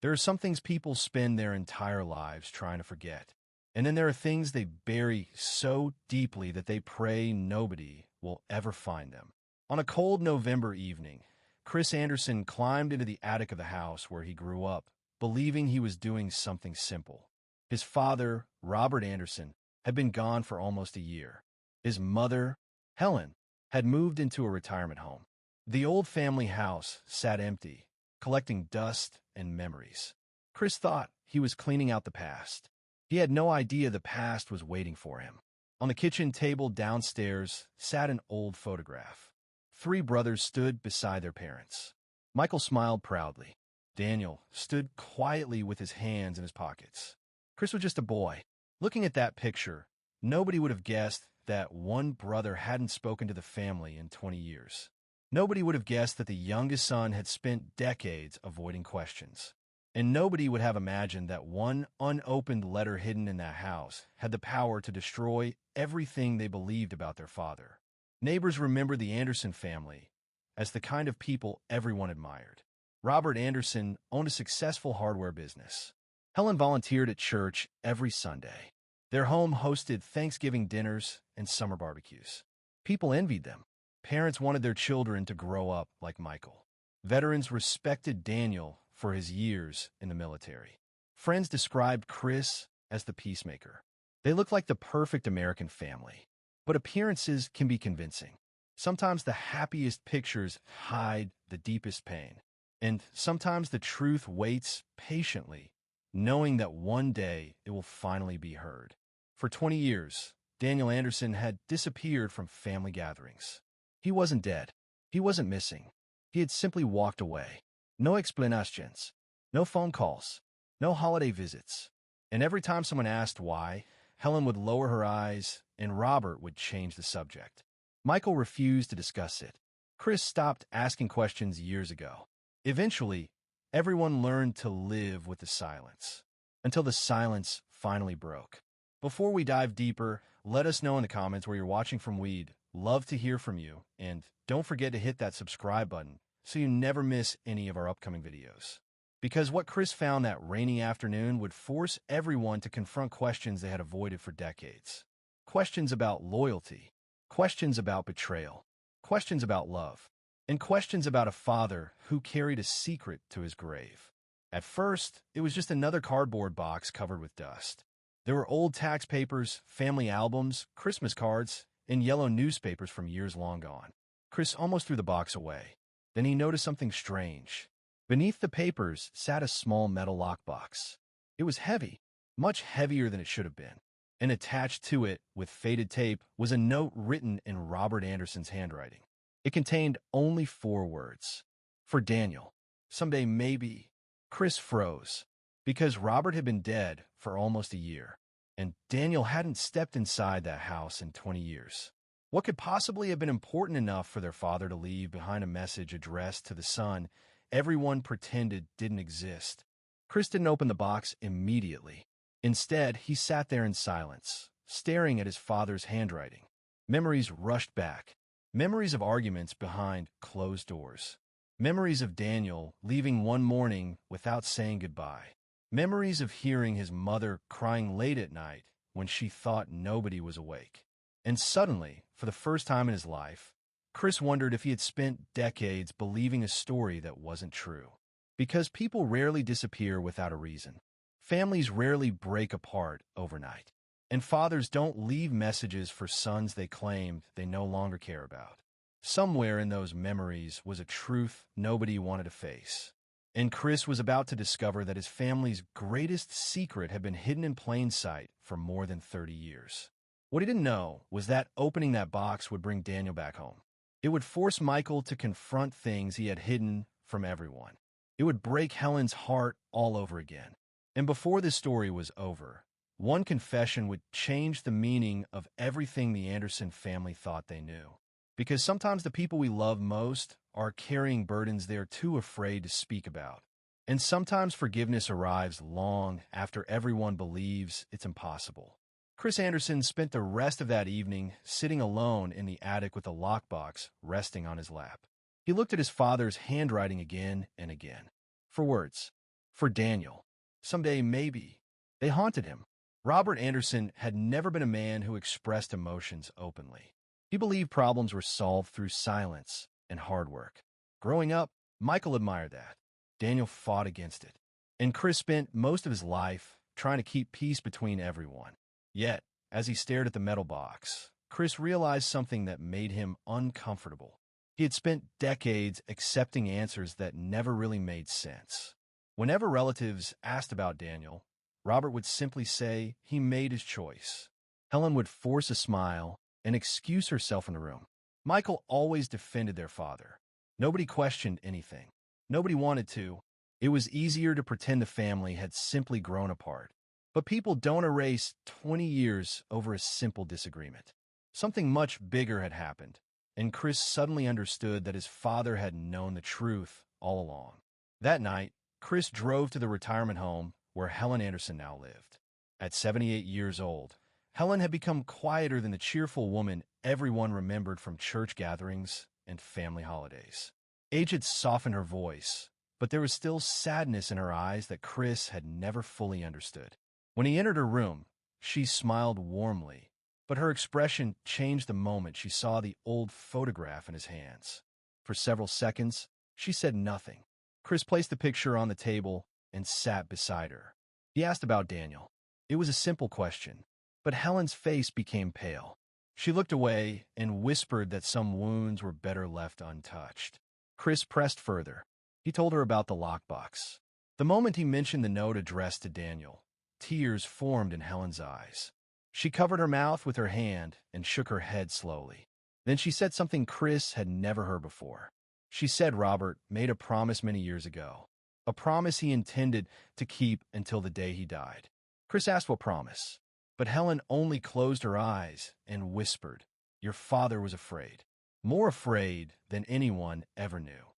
There are some things people spend their entire lives trying to forget. And then there are things they bury so deeply that they pray nobody will ever find them. On a cold November evening, Chris Anderson climbed into the attic of the house where he grew up, believing he was doing something simple. His father, Robert Anderson, had been gone for almost a year. His mother, Helen, had moved into a retirement home. The old family house sat empty, collecting dust and memories. Chris thought he was cleaning out the past. He had no idea the past was waiting for him. On the kitchen table downstairs sat an old photograph. 3 brothers stood beside their parents. Michael smiled proudly. Daniel stood quietly with his hands in his pockets. Chris was just a boy. Looking at that picture, nobody would have guessed that one brother hadn't spoken to the family in 20 years. Nobody would have guessed that the youngest son had spent decades avoiding questions. And nobody would have imagined that one unopened letter hidden in that house had the power to destroy everything they believed about their father. Neighbors remembered the Anderson family as the kind of people everyone admired. Robert Anderson owned a successful hardware business. Helen volunteered at church every Sunday. Their home hosted Thanksgiving dinners and summer barbecues. People envied them. Parents wanted their children to grow up like Michael. Veterans respected Daniel for his years in the military. Friends described Chris as the peacemaker. They looked like the perfect American family. But appearances can be convincing. Sometimes the happiest pictures hide the deepest pain. And sometimes the truth waits patiently, knowing that one day it will finally be heard. For 20 years, Daniel Anderson had disappeared from family gatherings. He wasn't dead. He wasn't missing. He had simply walked away. No explanations, no phone calls, no holiday visits. And every time someone asked why, Helen would lower her eyes and Robert would change the subject. Michael refused to discuss it. Chris stopped asking questions years ago. Eventually, everyone learned to live with the silence, until the silence finally broke. Before we dive deeper, let us know in the comments where you're watching from. We'd love to hear from you, and don't forget to hit that subscribe button so you never miss any of our upcoming videos. Because what Chris found that rainy afternoon would force everyone to confront questions they had avoided for decades. Questions about loyalty, questions about betrayal, questions about love, and questions about a father who carried a secret to his grave. At first, it was just another cardboard box covered with dust. There were old tax papers, family albums, Christmas cards, and yellow newspapers from years long gone. Chris almost threw the box away. Then he noticed something strange. Beneath the papers sat a small metal lockbox. It was heavy, much heavier than it should have been. And attached to it, with faded tape, was a note written in Robert Anderson's handwriting. It contained only 4 words. For Daniel. Someday maybe. Chris froze, because Robert had been dead for almost a year, and Daniel hadn't stepped inside that house in 20 years. What could possibly have been important enough for their father to leave behind a message addressed to the son everyone pretended didn't exist? Chris didn't open the box immediately. Instead, he sat there in silence, staring at his father's handwriting. Memories rushed back. Memories of arguments behind closed doors. Memories of Daniel leaving one morning without saying goodbye. Memories of hearing his mother crying late at night when she thought nobody was awake. And suddenly, for the first time in his life, Chris wondered if he had spent decades believing a story that wasn't true. Because people rarely disappear without a reason. Families rarely break apart overnight. And fathers don't leave messages for sons they claimed they no longer care about. Somewhere in those memories was a truth nobody wanted to face. And Chris was about to discover that his family's greatest secret had been hidden in plain sight for more than 30 years. What he didn't know was that opening that box would bring Daniel back home. It would force Michael to confront things he had hidden from everyone. It would break Helen's heart all over again. And before this story was over, one confession would change the meaning of everything the Anderson family thought they knew. Because sometimes the people we love most are carrying burdens they're too afraid to speak about. And sometimes forgiveness arrives long after everyone believes it's impossible. Chris Anderson spent the rest of that evening sitting alone in the attic with a lockbox resting on his lap. He looked at his father's handwriting again and again, for words. For Daniel, someday maybe. They haunted him. Robert Anderson had never been a man who expressed emotions openly. He believed problems were solved through silence and hard work. Growing up, Michael admired that. Daniel fought against it. And Chris spent most of his life trying to keep peace between everyone. Yet, as he stared at the metal box, Chris realized something that made him uncomfortable. He had spent decades accepting answers that never really made sense. Whenever relatives asked about Daniel, Robert would simply say he made his choice. Helen would force a smile and excuse herself in the room. Michael always defended their father. Nobody questioned anything. Nobody wanted to. It was easier to pretend the family had simply grown apart. But people don't erase 20 years over a simple disagreement. Something much bigger had happened, and Chris suddenly understood that his father had known the truth all along. That night, Chris drove to the retirement home where Helen Anderson now lived. At 78 years old, Helen had become quieter than the cheerful woman everyone remembered from church gatherings and family holidays. Age had softened her voice, but there was still sadness in her eyes that Chris had never fully understood. When he entered her room, she smiled warmly, but her expression changed the moment she saw the old photograph in his hands. For several seconds, she said nothing. Chris placed the picture on the table and sat beside her. He asked about Daniel. It was a simple question, but Helen's face became pale. She looked away and whispered that some wounds were better left untouched. Chris pressed further. He told her about the lockbox. The moment he mentioned the note addressed to Daniel, tears formed in Helen's eyes. She covered her mouth with her hand and shook her head slowly. Then she said something Chris had never heard before. She said Robert made a promise many years ago, a promise he intended to keep until the day he died. Chris asked what promise, but Helen only closed her eyes and whispered, "Your father was afraid, more afraid than anyone ever knew."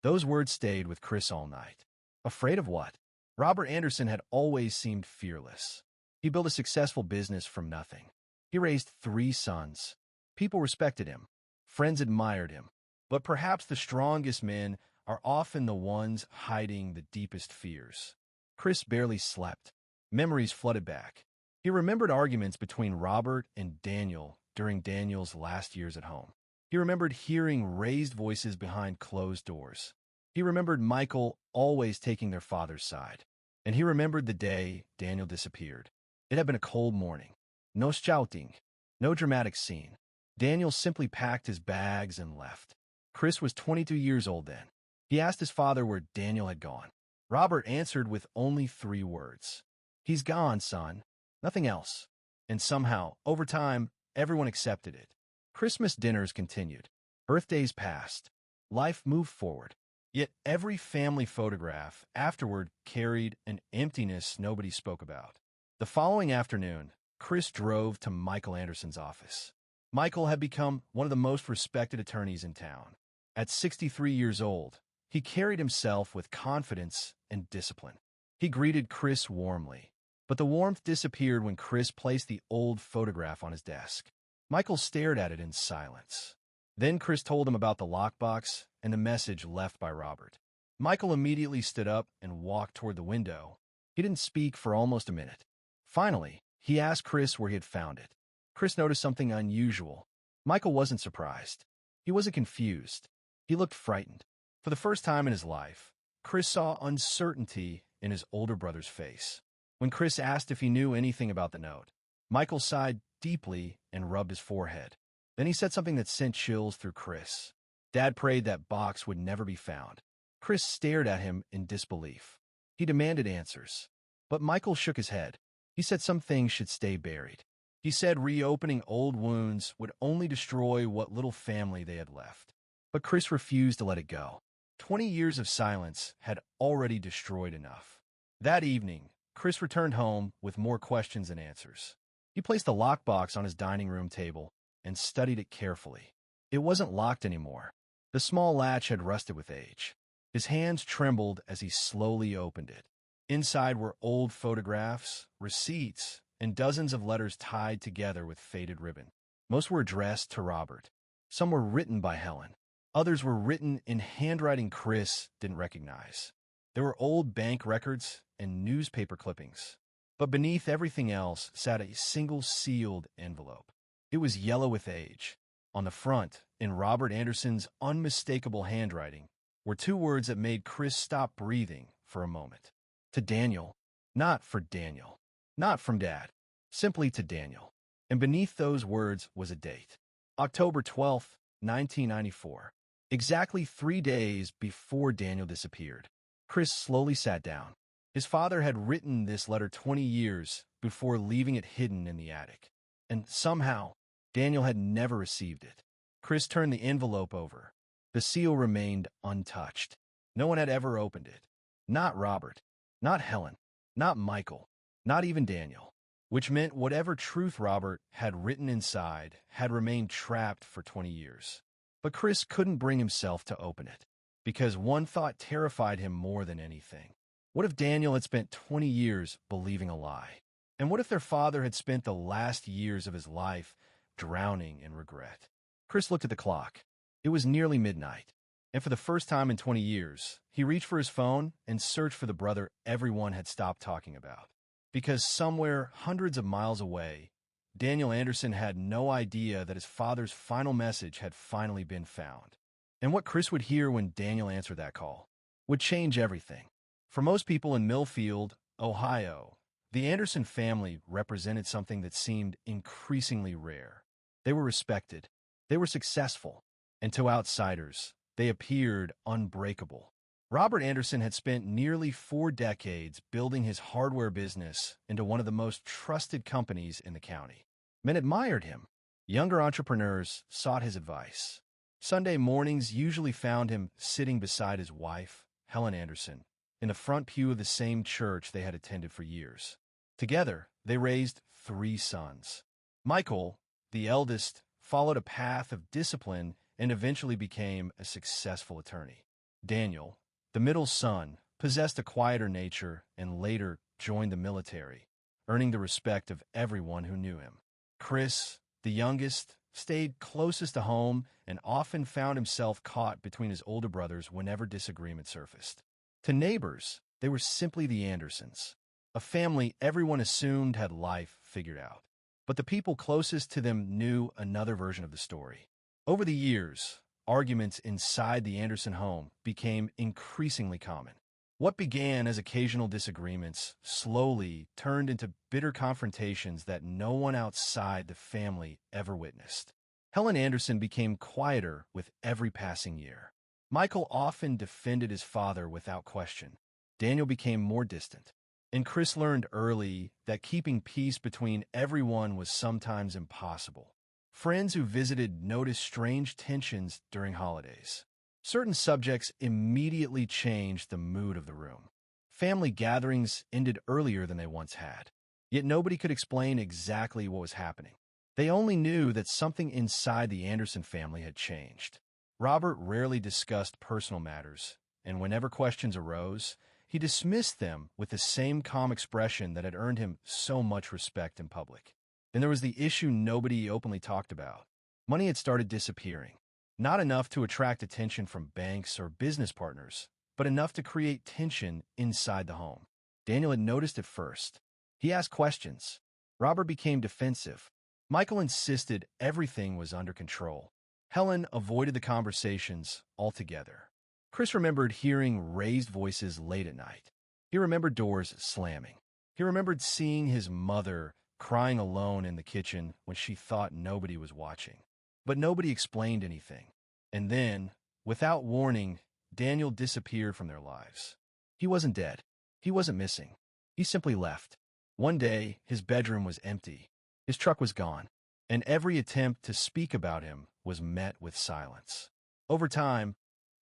Those words stayed with Chris all night. Afraid of what? Robert Anderson had always seemed fearless. He built a successful business from nothing. He raised 3 sons. People respected him. Friends admired him. But perhaps the strongest men are often the ones hiding the deepest fears. Chris barely slept. Memories flooded back. He remembered arguments between Robert and Daniel during Daniel's last years at home. He remembered hearing raised voices behind closed doors. He remembered Michael always taking their father's side. And he remembered the day Daniel disappeared. It had been a cold morning. No shouting, no dramatic scene. Daniel simply packed his bags and left. Chris was 22 years old then. He asked his father where Daniel had gone. Robert answered with only 3 words. "He's gone, son." Nothing else. And somehow, over time, everyone accepted it. Christmas dinners continued. Birthdays passed. Life moved forward. Yet every family photograph afterward carried an emptiness nobody spoke about. The following afternoon, Chris drove to Michael Anderson's office. Michael had become one of the most respected attorneys in town. At 63 years old, he carried himself with confidence and discipline. He greeted Chris warmly, but the warmth disappeared when Chris placed the old photograph on his desk. Michael stared at it in silence. Then Chris told him about the lockbox and the message left by Robert. Michael immediately stood up and walked toward the window. He didn't speak for almost a minute. Finally, he asked Chris where he had found it. Chris noticed something unusual. Michael wasn't surprised. He wasn't confused. He looked frightened. For the first time in his life, Chris saw uncertainty in his older brother's face. When Chris asked if he knew anything about the note, Michael sighed deeply and rubbed his forehead. Then he said something that sent chills through Chris. Dad prayed that box would never be found. Chris stared at him in disbelief. He demanded answers. But Michael shook his head. He said some things should stay buried. He said reopening old wounds would only destroy what little family they had left. But Chris refused to let it go. 20 years of silence had already destroyed enough. That evening, Chris returned home with more questions than answers. He placed the lockbox on his dining room table and studied it carefully. It wasn't locked anymore. The small latch had rusted with age. His hands trembled as he slowly opened it. Inside were old photographs, receipts, and dozens of letters tied together with faded ribbon. Most were addressed to Robert. Some were written by Helen. Others were written in handwriting Chris didn't recognize. There were old bank records and newspaper clippings. But beneath everything else sat a single sealed envelope. It was yellow with age. On the front, in Robert Anderson's unmistakable handwriting, were two words that made Chris stop breathing for a moment. To Daniel. Not for Daniel. Not from Dad. Simply to Daniel. And beneath those words was a date. October 12th, 1994. Exactly 3 days before Daniel disappeared. Chris slowly sat down. His father had written this letter 20 years before leaving it hidden in the attic. And somehow, Daniel had never received it. Chris turned the envelope over. The seal remained untouched. No one had ever opened it. Not Robert. Not Helen. Not Michael. Not even Daniel. Which meant whatever truth Robert had written inside had remained trapped for 20 years. But Chris couldn't bring himself to open it, because one thought terrified him more than anything. What if Daniel had spent 20 years believing a lie? And what if their father had spent the last years of his life drowning in regret? Chris looked at the clock. It was nearly midnight. And for the first time in 20 years, he reached for his phone and searched for the brother everyone had stopped talking about. Because somewhere hundreds of miles away, Daniel Anderson had no idea that his father's final message had finally been found. And what Chris would hear when Daniel answered that call would change everything. For most people in Millfield, Ohio, the Anderson family represented something that seemed increasingly rare. They were respected, they were successful, and to outsiders, they appeared unbreakable. Robert Anderson had spent nearly 4 decades building his hardware business into one of the most trusted companies in the county. Men admired him. Younger entrepreneurs sought his advice. Sunday mornings usually found him sitting beside his wife, Helen Anderson, in the front pew of the same church they had attended for years. Together, they raised 3 sons. Michael, the eldest, followed a path of discipline and eventually became a successful attorney. Daniel, the middle son, possessed a quieter nature and later joined the military, earning the respect of everyone who knew him. Chris, the youngest, stayed closest to home and often found himself caught between his older brothers whenever disagreement surfaced. To neighbors, they were simply the Andersons, a family everyone assumed had life figured out. But the people closest to them knew another version of the story. Over the years, arguments inside the Anderson home became increasingly common. What began as occasional disagreements slowly turned into bitter confrontations that no one outside the family ever witnessed. Helen Anderson became quieter with every passing year. Michael often defended his father without question. Daniel became more distant. And Chris learned early that keeping peace between everyone was sometimes impossible. Friends who visited noticed strange tensions during holidays. Certain subjects immediately changed the mood of the room. Family gatherings ended earlier than they once had. Yet nobody could explain exactly what was happening. They only knew that something inside the Anderson family had changed. Robert rarely discussed personal matters, and whenever questions arose, he dismissed them with the same calm expression that had earned him so much respect in public. Then there was the issue nobody openly talked about. Money had started disappearing. Not enough to attract attention from banks or business partners, but enough to create tension inside the home. Daniel had noticed it first. He asked questions. Robert became defensive. Michael insisted everything was under control. Helen avoided the conversations altogether. Chris remembered hearing raised voices late at night. He remembered doors slamming. He remembered seeing his mother crying alone in the kitchen when she thought nobody was watching. But nobody explained anything. And then, without warning, Daniel disappeared from their lives. He wasn't dead. He wasn't missing. He simply left. One day, his bedroom was empty. His truck was gone. And every attempt to speak about him was met with silence. Over time,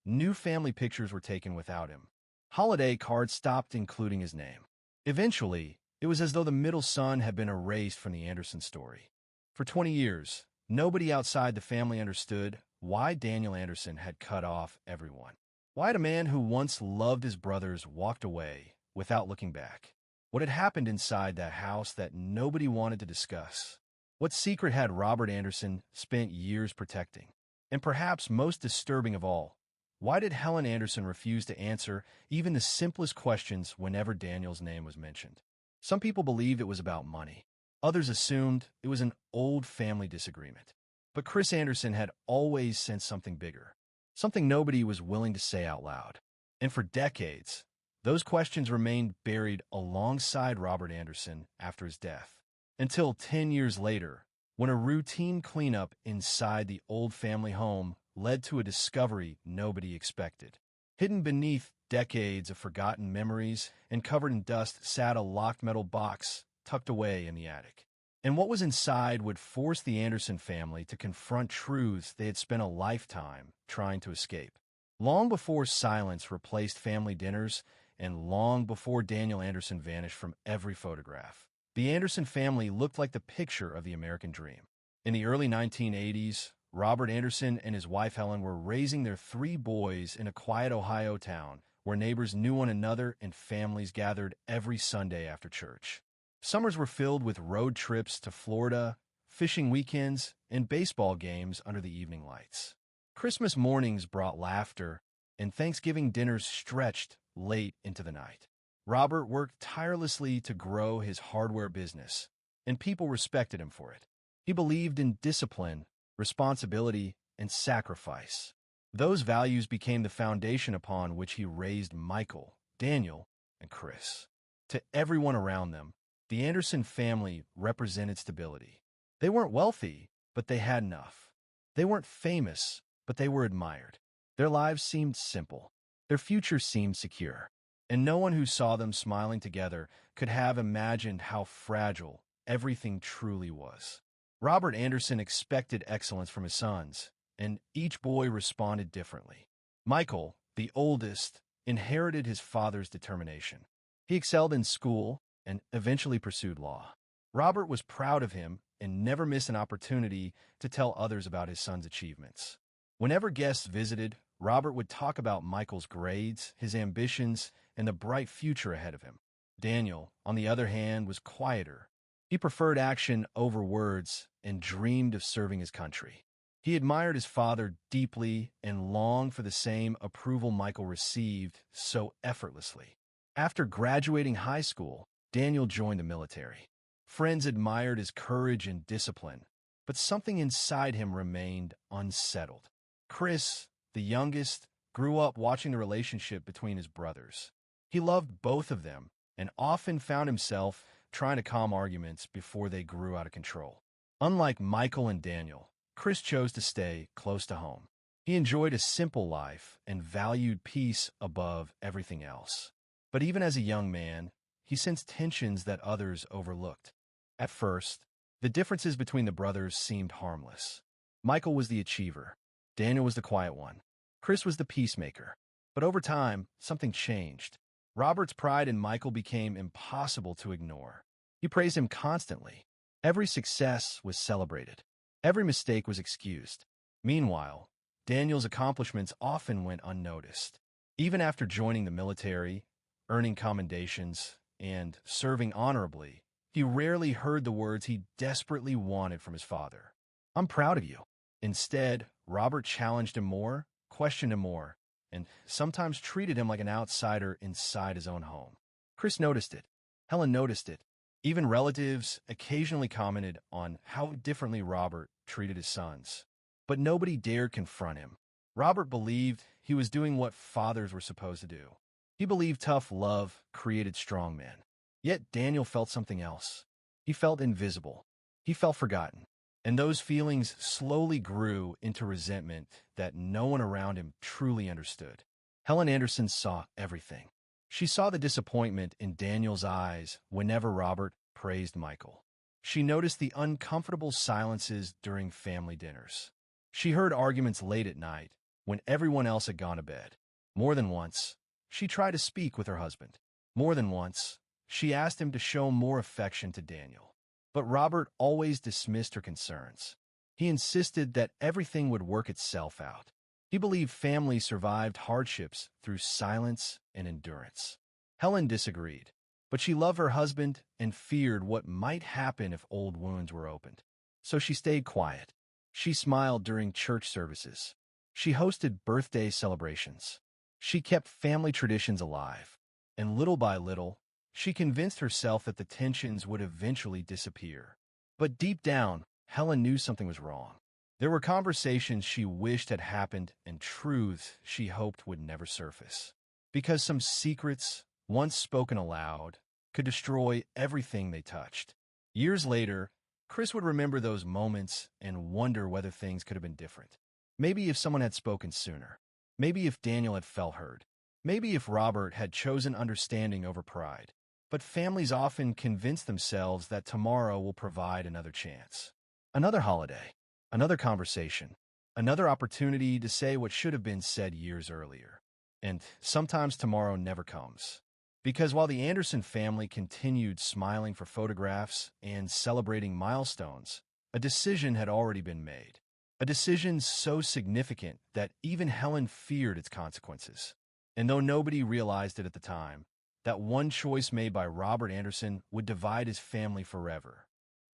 new family pictures were taken without him. Holiday cards stopped including his name. Eventually, it was as though the middle son had been erased from the Anderson story. For 20 years, nobody outside the family understood why Daniel Anderson had cut off everyone. Why had a man who once loved his brothers walked away without looking back? What had happened inside that house that nobody wanted to discuss? What secret had Robert Anderson spent years protecting? And perhaps most disturbing of all, Why did Helen Anderson refuse to answer even the simplest questions whenever Daniel's name was mentioned? Some people believed it was about money. Others assumed it was an old family disagreement. But Chris Anderson had always sensed something bigger, something nobody was willing to say out loud. And for decades, those questions remained buried alongside Robert Anderson after his death. Until 10 years later, when a routine cleanup inside the old family home led to a discovery nobody expected. Hidden beneath decades of forgotten memories and covered in dust sat a locked metal box tucked away in the attic. And what was inside would force the Anderson family to confront truths they had spent a lifetime trying to escape. Long before silence replaced family dinners, and long before Daniel Anderson vanished from every photograph, the Anderson family looked like the picture of the American dream. In the early 1980s, Robert Anderson and his wife Helen were raising their 3 boys in a quiet Ohio town where neighbors knew one another and families gathered every Sunday after church. Summers were filled with road trips to Florida, fishing weekends, and baseball games under the evening lights. Christmas mornings brought laughter, and Thanksgiving dinners stretched late into the night. Robert worked tirelessly to grow his hardware business, and people respected him for it. He believed in discipline, responsibility, and sacrifice. Those values became the foundation upon which he raised Michael, Daniel, and Chris. To everyone around them, the Anderson family represented stability. They weren't wealthy, but they had enough. They weren't famous, but they were admired. Their lives seemed simple. Their future seemed secure. And no one who saw them smiling together could have imagined how fragile everything truly was. Robert Anderson expected excellence from his sons, and each boy responded differently. Michael, the oldest, inherited his father's determination. He excelled in school and eventually pursued law. Robert was proud of him and never missed an opportunity to tell others about his son's achievements. Whenever guests visited, Robert would talk about Michael's grades, his ambitions, and the bright future ahead of him. Daniel, on the other hand, was quieter. He preferred action over words and dreamed of serving his country. He admired his father deeply and longed for the same approval Michael received so effortlessly. After graduating high school, Daniel joined the military. Friends admired his courage and discipline, but something inside him remained unsettled. Chris, the youngest, grew up watching the relationship between his brothers. He loved both of them and often found himself trying to calm arguments before they grew out of control. Unlike Michael and Daniel, Chris chose to stay close to home. He enjoyed a simple life and valued peace above everything else. But even as a young man, he sensed tensions that others overlooked. At first, the differences between the brothers seemed harmless. Michael was the achiever. Daniel was the quiet one. Chris was the peacemaker. But over time, something changed. Robert's pride in Michael became impossible to ignore. He praised him constantly. Every success was celebrated. Every mistake was excused. Meanwhile, Daniel's accomplishments often went unnoticed. Even after joining the military, earning commendations, and serving honorably, he rarely heard the words he desperately wanted from his father. "I'm proud of you." Instead, Robert challenged him more, questioned him more, and sometimes treated him like an outsider inside his own home. Chris noticed it. Helen noticed it. Even relatives occasionally commented on how differently Robert treated his sons. But nobody dared confront him. Robert believed he was doing what fathers were supposed to do. He believed tough love created strong men. Yet Daniel felt something else. He felt invisible. He felt forgotten. And those feelings slowly grew into resentment that no one around him truly understood. Helen Anderson saw everything. She saw the disappointment in Daniel's eyes whenever Robert praised Michael. She noticed the uncomfortable silences during family dinners. She heard arguments late at night when everyone else had gone to bed. More than once, she tried to speak with her husband. More than once, she asked him to show more affection to Daniel. But Robert always dismissed her concerns. He insisted that everything would work itself out. He believed families survived hardships through silence and endurance. Helen disagreed, but she loved her husband and feared what might happen if old wounds were opened. So she stayed quiet. She smiled during church services, She hosted birthday celebrations. She kept family traditions alive. And little by little, she convinced herself that the tensions would eventually disappear. But deep down, Helen knew something was wrong. There were conversations she wished had happened and truths she hoped would never surface. Because some secrets, once spoken aloud, could destroy everything they touched. Years later, Chris would remember those moments and wonder whether things could have been different. Maybe if someone had spoken sooner. Maybe if Daniel had felt heard. Maybe if Robert had chosen understanding over pride. But families often convince themselves that tomorrow will provide another chance. Another holiday. Another conversation. Another opportunity to say what should have been said years earlier. And sometimes tomorrow never comes. Because while the Anderson family continued smiling for photographs and celebrating milestones, a decision had already been made. A decision so significant that even Helen feared its consequences. And though nobody realized it at the time, that one choice made by Robert Anderson would divide his family forever.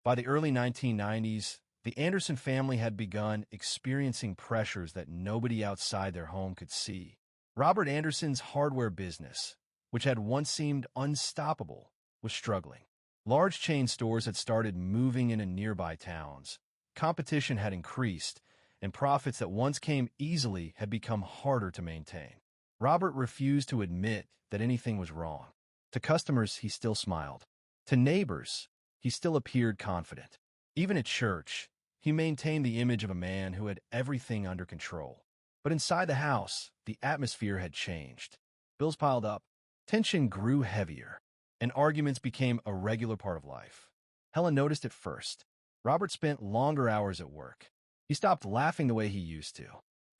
By the early 1990s, the Anderson family had begun experiencing pressures that nobody outside their home could see. Robert Anderson's hardware business, which had once seemed unstoppable, was struggling. Large chain stores had started moving into nearby towns. Competition had increased, and profits that once came easily had become harder to maintain. Robert refused to admit that anything was wrong. To customers, he still smiled. To neighbors, he still appeared confident. Even at church, he maintained the image of a man who had everything under control. But inside the house, the atmosphere had changed. Bills piled up, tension grew heavier, and arguments became a regular part of life. Helen noticed it first. Robert spent longer hours at work. He stopped laughing the way he used to.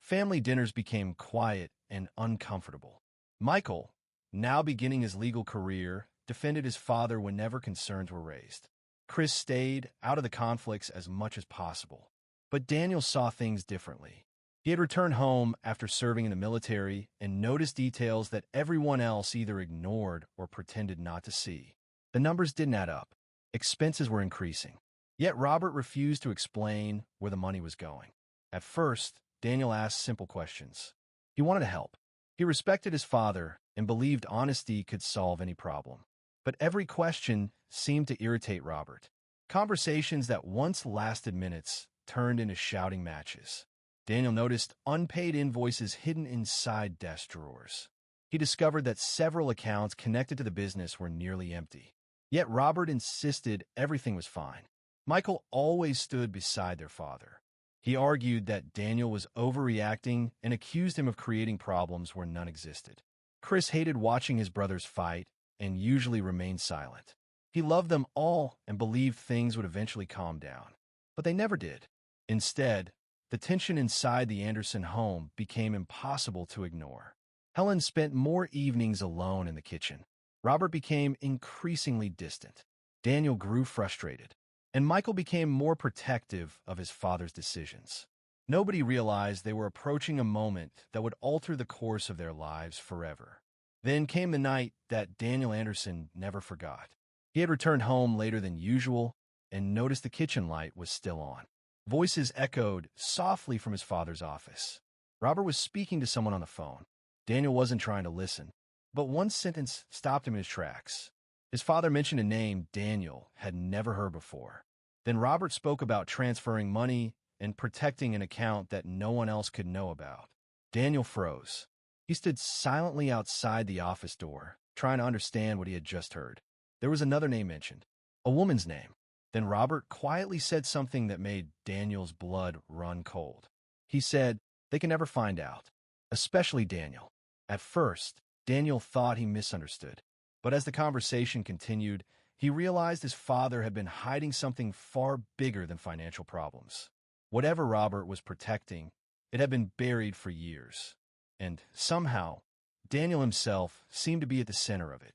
Family dinners became quiet and uncomfortable. Michael, now beginning his legal career, defended his father whenever concerns were raised. Chris stayed out of the conflicts as much as possible. But Daniel saw things differently. He had returned home after serving in the military and noticed details that everyone else either ignored or pretended not to see. The numbers didn't add up. Expenses were increasing. Yet Robert refused to explain where the money was going. At first, Daniel asked simple questions. He wanted to help. He respected his father and believed honesty could solve any problem. But every question seemed to irritate Robert. Conversations that once lasted minutes turned into shouting matches. Daniel noticed unpaid invoices hidden inside desk drawers. He discovered that several accounts connected to the business were nearly empty. Yet Robert insisted everything was fine. Michael always stood beside their father. He argued that Daniel was overreacting and accused him of creating problems where none existed. Chris hated watching his brothers fight and usually remained silent. He loved them all and believed things would eventually calm down. But they never did. Instead, the tension inside the Anderson home became impossible to ignore. Helen spent more evenings alone in the kitchen. Robert became increasingly distant. Daniel grew frustrated. And Michael became more protective of his father's decisions. Nobody realized they were approaching a moment that would alter the course of their lives forever. Then came the night that Daniel Anderson never forgot. He had returned home later than usual and noticed the kitchen light was still on. Voices echoed softly from his father's office. Robert was speaking to someone on the phone. Daniel wasn't trying to listen, but one sentence stopped him in his tracks. His father mentioned a name Daniel had never heard before. Then Robert spoke about transferring money and protecting an account that no one else could know about. Daniel froze. He stood silently outside the office door, trying to understand what he had just heard. There was another name mentioned, a woman's name. Then Robert quietly said something that made Daniel's blood run cold. He said, "They can never find out, especially Daniel." At first, Daniel thought he misunderstood. But as the conversation continued, he realized his father had been hiding something far bigger than financial problems. Whatever Robert was protecting, it had been buried for years. And somehow, Daniel himself seemed to be at the center of it.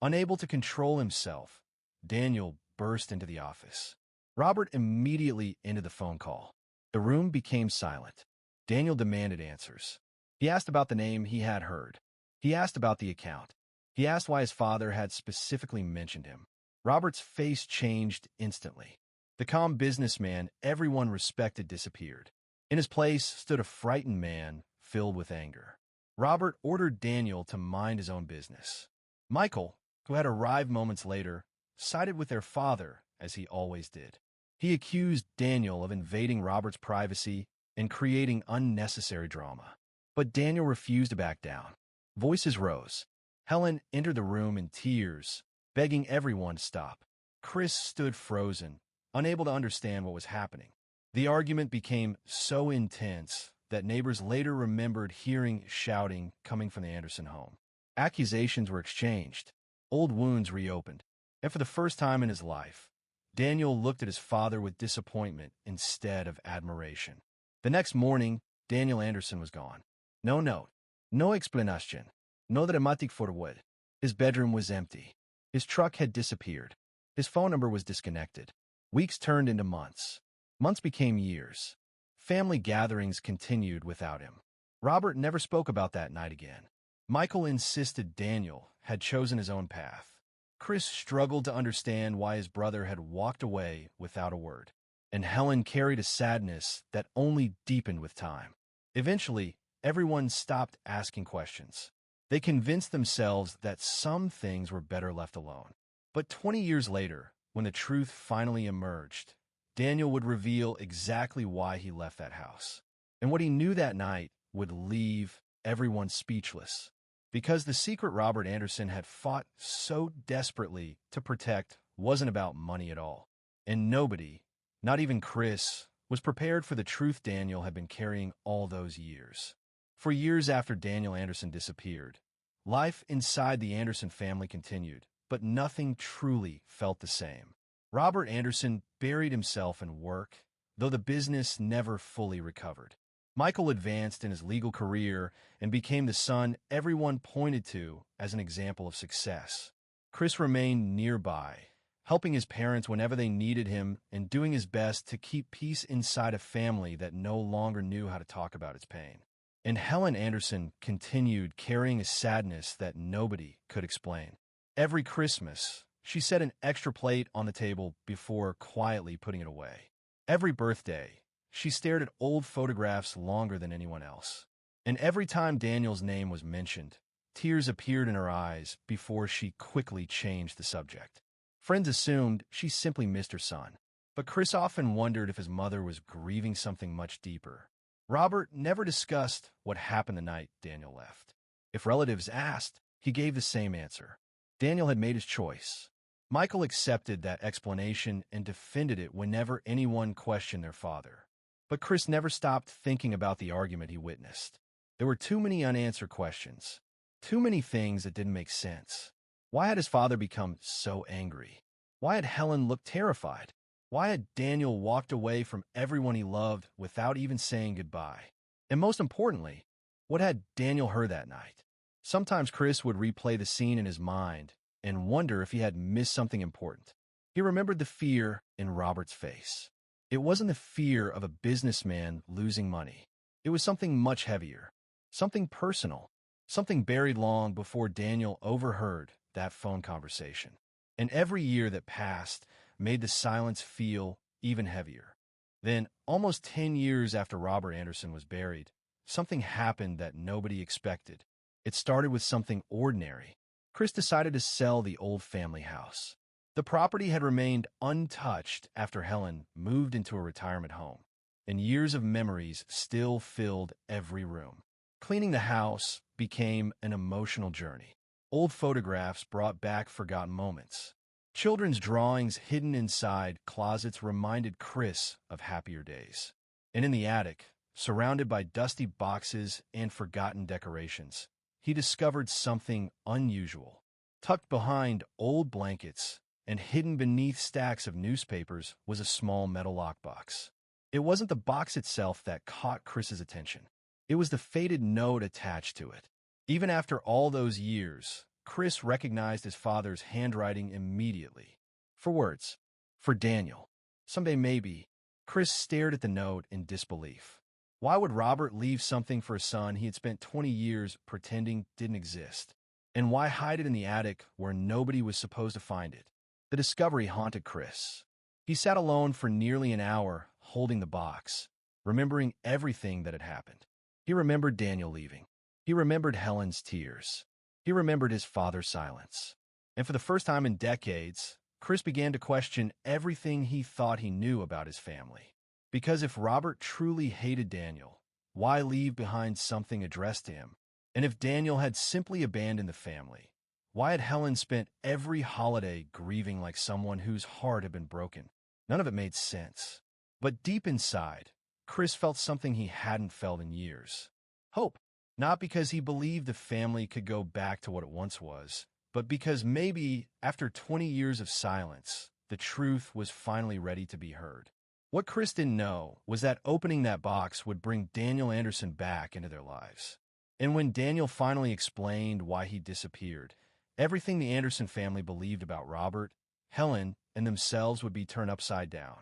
Unable to control himself, Daniel burst into the office. Robert immediately ended the phone call. The room became silent. Daniel demanded answers. He asked about the name he had heard. He asked about the account. He asked why his father had specifically mentioned him. Robert's face changed instantly. The calm businessman everyone respected disappeared. In his place stood a frightened man filled with anger. Robert ordered Daniel to mind his own business. Michael, who had arrived moments later, sided with their father, as he always did. He accused Daniel of invading Robert's privacy and creating unnecessary drama. But Daniel refused to back down. Voices rose. Helen entered the room in tears, begging everyone to stop. Chris stood frozen, unable to understand what was happening. The argument became so intense that neighbors later remembered hearing shouting coming from the Anderson home. Accusations were exchanged, old wounds reopened, and for the first time in his life, Daniel looked at his father with disappointment instead of admiration. The next morning, Daniel Anderson was gone. No note, no explanation, no dramatic forward. His bedroom was empty. His truck had disappeared. His phone number was disconnected. Weeks turned into months. Months became years. Family gatherings continued without him. Robert never spoke about that night again. Michael insisted Daniel had chosen his own path. Chris struggled to understand why his brother had walked away without a word, and Helen carried a sadness that only deepened with time. Eventually, everyone stopped asking questions. They convinced themselves that some things were better left alone. But 20 years later, when the truth finally emerged, Daniel would reveal exactly why he left that house. And what he knew that night would leave everyone speechless. Because the secret Robert Anderson had fought so desperately to protect wasn't about money at all. And nobody, not even Chris, was prepared for the truth Daniel had been carrying all those years. For years after Daniel Anderson disappeared, life inside the Anderson family continued, but nothing truly felt the same. Robert Anderson buried himself in work, though the business never fully recovered. Michael advanced in his legal career and became the son everyone pointed to as an example of success. Chris remained nearby, helping his parents whenever they needed him and doing his best to keep peace inside a family that no longer knew how to talk about its pain. And Helen Anderson continued carrying a sadness that nobody could explain. Every Christmas, she set an extra plate on the table before quietly putting it away. Every birthday, she stared at old photographs longer than anyone else. And every time Daniel's name was mentioned, tears appeared in her eyes before she quickly changed the subject. Friends assumed she simply missed her son, but Chris often wondered if his mother was grieving something much deeper. Robert never discussed what happened the night Daniel left. If relatives asked, he gave the same answer. Daniel had made his choice. Michael accepted that explanation and defended it whenever anyone questioned their father. But Chris never stopped thinking about the argument he witnessed. There were too many unanswered questions, too many things that didn't make sense. Why had his father become so angry? Why had Helen looked terrified? Why had Daniel walked away from everyone he loved without even saying goodbye? And most importantly, what had Daniel heard that night? Sometimes Chris would replay the scene in his mind and wonder if he had missed something important. He remembered the fear in Robert's face. It wasn't the fear of a businessman losing money. It was something much heavier, something personal, something buried long before Daniel overheard that phone conversation. And every year that passed made the silence feel even heavier. Then, almost 10 years after Robert Anderson was buried, something happened that nobody expected. It started with something ordinary. Chris decided to sell the old family house. The property had remained untouched after Helen moved into a retirement home, and years of memories still filled every room. Cleaning the house became an emotional journey. Old photographs brought back forgotten moments. Children's drawings hidden inside closets reminded Chris of happier days. And in the attic, surrounded by dusty boxes and forgotten decorations, he discovered something unusual. Tucked behind old blankets and hidden beneath stacks of newspapers was a small metal lockbox. It wasn't the box itself that caught Chris's attention. It was the faded note attached to it. Even after all those years, Chris recognized his father's handwriting immediately. 4 words. For Daniel. Someday maybe. Chris stared at the note in disbelief. Why would Robert leave something for a son he had spent 20 years pretending didn't exist? And why hide it in the attic where nobody was supposed to find it? The discovery haunted Chris. He sat alone for nearly an hour, holding the box. remembering everything that had happened. He remembered Daniel leaving. He remembered Helen's tears. He remembered his father's silence. And for the first time in decades, Chris began to question everything he thought he knew about his family. Because if Robert truly hated Daniel, why leave behind something addressed to him? And if Daniel had simply abandoned the family, why had Helen spent every holiday grieving like someone whose heart had been broken? None of it made sense. But deep inside, Chris felt something he hadn't felt in years. Hope. Not because he believed the family could go back to what it once was, but because maybe, after 20 years of silence, the truth was finally ready to be heard. What Chris didn't know was that opening that box would bring Daniel Anderson back into their lives. And when Daniel finally explained why he disappeared, everything the Anderson family believed about Robert, Helen, and themselves would be turned upside down.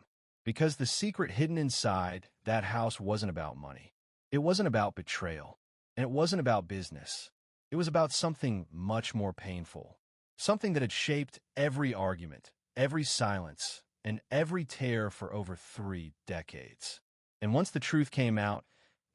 Because the secret hidden inside that house wasn't about money. It wasn't about betrayal. And it wasn't about business. It was about something much more painful. Something that had shaped every argument, every silence, and every tear for over 3 decades. And once the truth came out,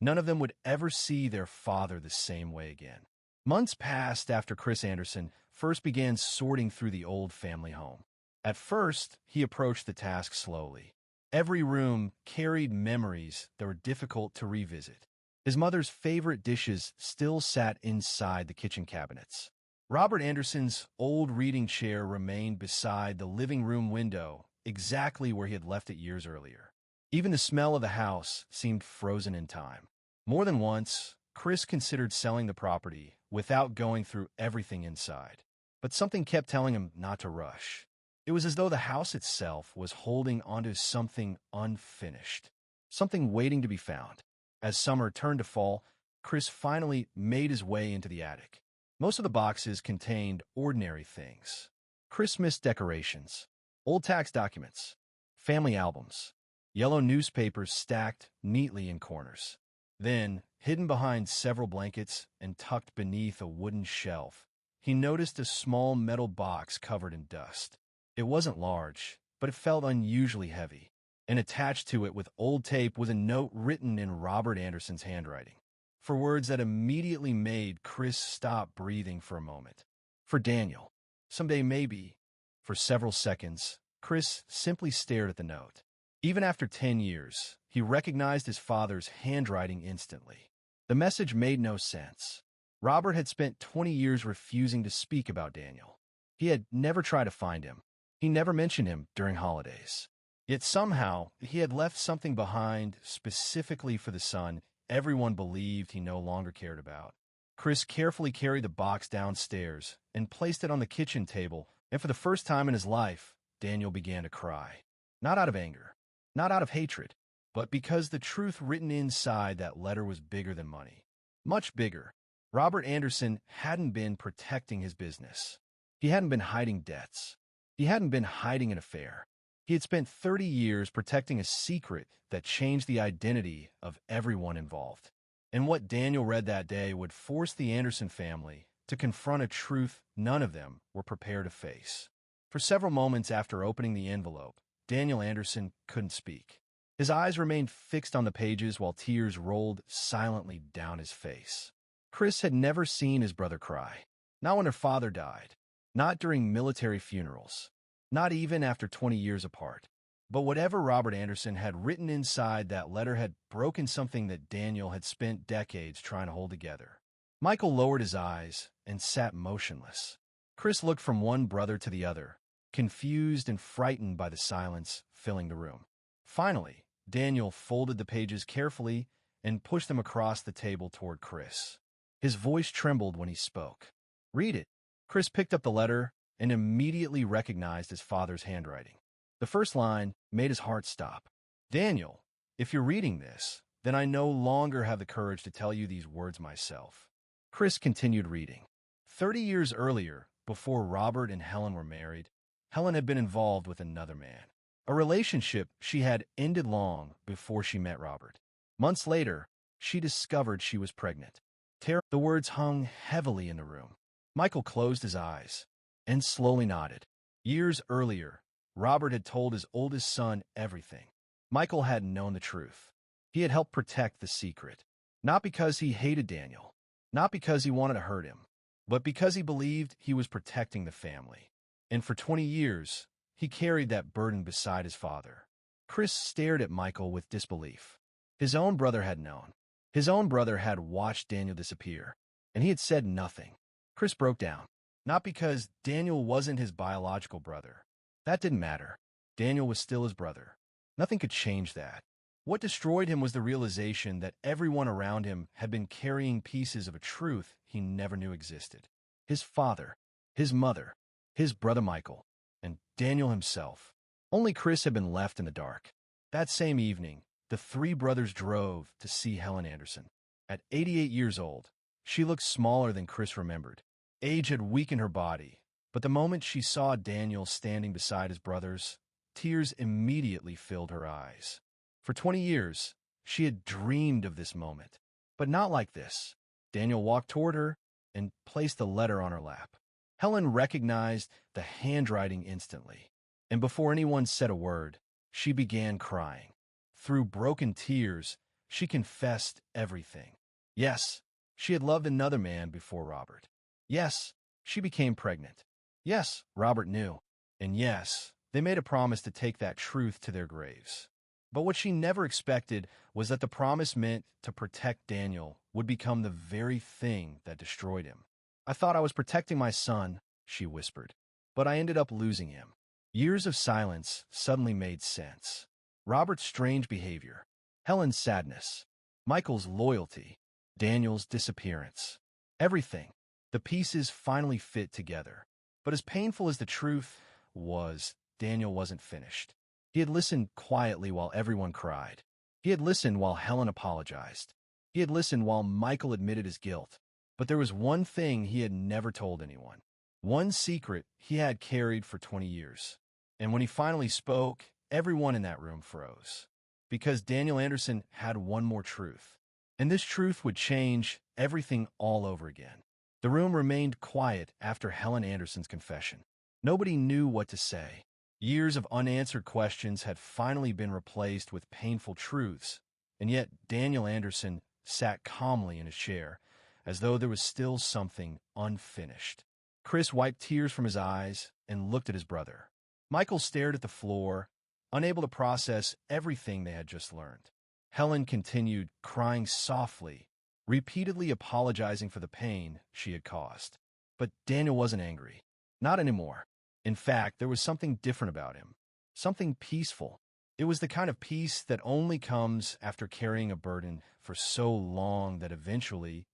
none of them would ever see their father the same way again. Months passed after Chris Anderson first began sorting through the old family home. At first, he approached the task slowly. Every room carried memories that were difficult to revisit. His mother's favorite dishes still sat inside the kitchen cabinets. Robert Anderson's old reading chair remained beside the living room window, exactly where he had left it years earlier. Even the smell of the house seemed frozen in time. More than once, Chris considered selling the property without going through everything inside. But something kept telling him not to rush. It was as though the house itself was holding onto something unfinished, something waiting to be found. As summer turned to fall, Chris finally made his way into the attic. Most of the boxes contained ordinary things. Christmas decorations, old tax documents, family albums, yellow newspapers stacked neatly in corners. Then, hidden behind several blankets and tucked beneath a wooden shelf, he noticed a small metal box covered in dust. It wasn't large, but it felt unusually heavy. And attached to it with old tape was a note written in Robert Anderson's handwriting. For words that immediately made Chris stop breathing for a moment. For Daniel. Someday maybe. For several seconds, Chris simply stared at the note. Even after 10 years, he recognized his father's handwriting instantly. The message made no sense. Robert had spent 20 years refusing to speak about Daniel. He had never tried to find him. He never mentioned him during holidays. Yet somehow, he had left something behind specifically for the son everyone believed he no longer cared about. Chris carefully carried the box downstairs and placed it on the kitchen table, and for the first time in his life, Daniel began to cry. Not out of anger, not out of hatred, but because the truth written inside that letter was bigger than money. Much bigger. Robert Anderson hadn't been protecting his business. He hadn't been hiding debts. He hadn't been hiding an affair. He had spent 30 years protecting a secret that changed the identity of everyone involved. And what Daniel read that day would force the Anderson family to confront a truth none of them were prepared to face. For several moments after opening the envelope, Daniel Anderson couldn't speak. His eyes remained fixed on the pages while tears rolled silently down his face. Chris had never seen his brother cry. Not when their father died. Not during military funerals. Not even after 20 years apart. But whatever Robert Anderson had written inside that letter had broken something that Daniel had spent decades trying to hold together. Michael lowered his eyes and sat motionless. Chris looked from one brother to the other, confused and frightened by the silence filling the room. Finally, Daniel folded the pages carefully and pushed them across the table toward Chris. His voice trembled when he spoke. "Read it." Chris picked up the letter and immediately recognized his father's handwriting. The first line made his heart stop. "Daniel, if you're reading this, then I no longer have the courage to tell you these words myself." Chris continued reading. 30 years earlier, before Robert and Helen were married, Helen had been involved with another man. A relationship she had ended long before she met Robert. Months later, she discovered she was pregnant. The words hung heavily in the room. Michael closed his eyes and slowly nodded. Years earlier, Robert had told his oldest son everything. Michael hadn't known the truth. He had helped protect the secret, not because he hated Daniel, not because he wanted to hurt him, but because he believed he was protecting the family. And for 20 years, he carried that burden beside his father. Chris stared at Michael with disbelief. His own brother had known. His own brother had watched Daniel disappear, and he had said nothing. Chris broke down, not because Daniel wasn't his biological brother. That didn't matter. Daniel was still his brother. Nothing could change that. What destroyed him was the realization that everyone around him had been carrying pieces of a truth he never knew existed. His father, his mother, his brother Michael, and Daniel himself. Only Chris had been left in the dark. That same evening, the three brothers drove to see Helen Anderson. At 88 years old, she looked smaller than Chris remembered. Age had weakened her body, but the moment she saw Daniel standing beside his brothers, tears immediately filled her eyes. For 20 years, she had dreamed of this moment, but not like this. Daniel walked toward her and placed the letter on her lap. Helen recognized the handwriting instantly, and before anyone said a word, she began crying. Through broken tears, she confessed everything. Yes, she had loved another man before Robert. Yes, she became pregnant. Yes, Robert knew. And yes, they made a promise to take that truth to their graves. But what she never expected was that the promise meant to protect Daniel would become the very thing that destroyed him. I thought I was protecting my son, she whispered, but I ended up losing him. Years of silence suddenly made sense. Robert's strange behavior, Helen's sadness, Michael's loyalty, Daniel's disappearance. Everything. The pieces finally fit together. But as painful as the truth was, Daniel wasn't finished. He had listened quietly while everyone cried. He had listened while Helen apologized. He had listened while Michael admitted his guilt. But there was one thing he had never told anyone. One secret he had carried for 20 years. And when he finally spoke, everyone in that room froze. Because Daniel Anderson had one more truth. And this truth would change everything all over again. The room remained quiet after Helen Anderson's confession. Nobody knew what to say. Years of unanswered questions had finally been replaced with painful truths, and yet Daniel Anderson sat calmly in his chair, as though there was still something unfinished. Chris wiped tears from his eyes and looked at his brother. Michael stared at the floor, unable to process everything they had just learned. Helen continued crying softly, repeatedly apologizing for the pain she had caused. But Daniel wasn't angry. Not anymore. In fact, there was something different about him. Something peaceful. It was the kind of peace that only comes after carrying a burden for so long that eventually